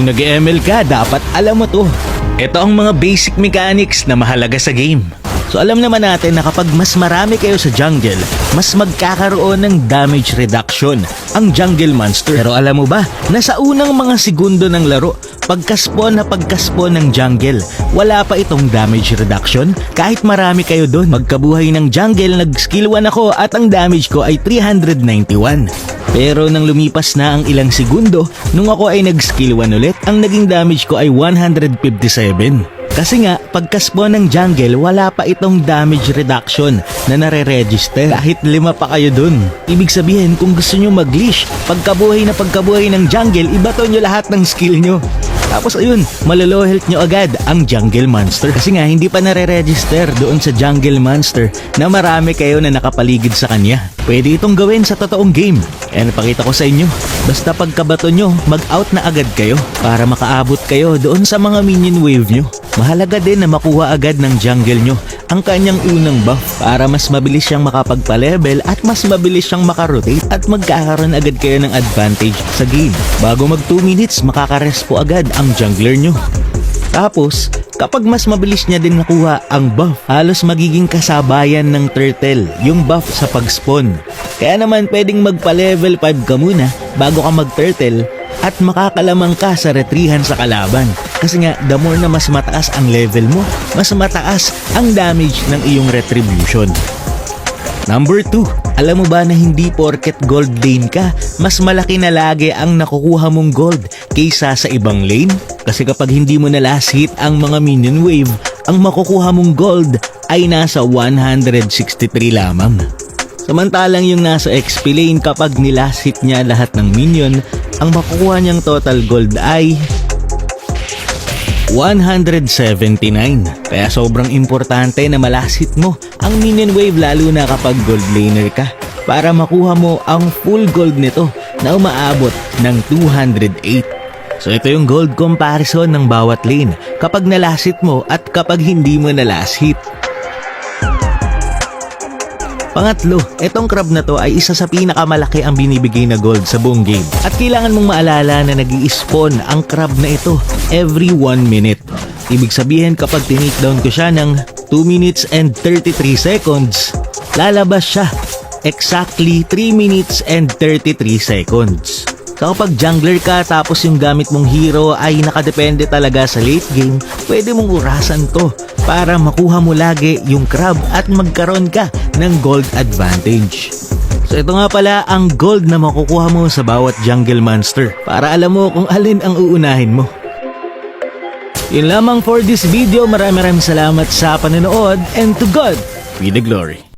Kung nag-ML ka, dapat alam mo to. Ito ang mga basic mechanics na mahalaga sa game. So alam naman natin na kapag mas marami kayo sa jungle, mas magkakaroon ng damage reduction ang jungle monster. Pero alam mo ba, na sa unang mga segundo ng laro, pagka-spawn ng jungle, wala pa itong damage reduction. Kahit marami kayo doon, magkabuhay ng jungle, nag-skill 1 ako at ang damage ko ay 391. Pero nang lumipas na ang ilang segundo, nung ako ay nag-skill 1 ulit, ang naging damage ko ay 157. Kasi nga, pagka-spawn ng jungle, wala pa itong damage reduction na nare-register. Kahit 5 pa kayo dun. Ibig sabihin, kung gusto nyo mag-leash, pagkabuhay ng jungle, ibato nyo lahat ng skill nyo. Tapos ayun, malolow health nyo agad ang jungle monster. Kasi nga, hindi pa nare-register doon sa jungle monster na marami kayo na nakapaligid sa kanya. Pwede itong gawin sa totoong game. Kaya napakita ko sa inyo. Basta pagkabato nyo, mag-out na agad kayo para makaabot kayo doon sa mga minion wave nyo. Mahalaga din na makuha agad ng jungle nyo ang kanyang unang buff para mas mabilis siyang makapagpa-level at mas mabilis siyang makarotate at magkakaroon agad kayo ng advantage sa game. Bago mag 2 minutes, makaka-respo agad ang jungler nyo. Tapos, kapag mas mabilis niya din nakuha ang buff, halos magiging kasabayan ng turtle yung buff sa pag-spawn. Kaya naman pwedeng magpa-level 5 ka muna bago ka mag-turtle at makakalamang ka sa retrihan sa kalaban. Kasi nga, the more na mas mataas ang level mo, mas mataas ang damage ng iyong retribution. Number 2, alam mo ba na hindi porket gold lane ka, mas malaki na lagi ang nakukuha mong gold kaysa sa ibang lane? Kasi kapag hindi mo na last hit ang mga minion wave, ang makukuha mong gold ay nasa 163 lamang. Samantalang yung nasa XP lane, kapag nilast hit niya lahat ng minion, ang makukuha niyang total gold ay 179. Kaya sobrang importante na malasit mo ang minion wave, lalo na kapag gold laner ka, para makuha mo ang full gold nito na umaabot ng 208. So ito yung gold comparison ng bawat lane kapag nalasit mo at kapag hindi mo nalasit. Pangatlo, etong crab na to ay isa sa pinakamalaki ang binibigay na gold sa buong game. At kailangan mong maalala na nag-i-spawn ang crab na ito every 1 minute. Ibig sabihin, kapag tinake down ko siya ng 2 minutes and 33 seconds, lalabas siya exactly 3 minutes and 33 seconds. So kapag jungler ka tapos yung gamit mong hero ay nakadepende talaga sa late game, pwede mong urasan to para makuha mo lagi yung crab at magkaroon ka ng gold advantage. So ito nga pala ang gold na makukuha mo sa bawat jungle monster para alam mo kung alin ang uunahin mo. Yun lamang for this video. Maraming salamat sa panonood and to God be the glory.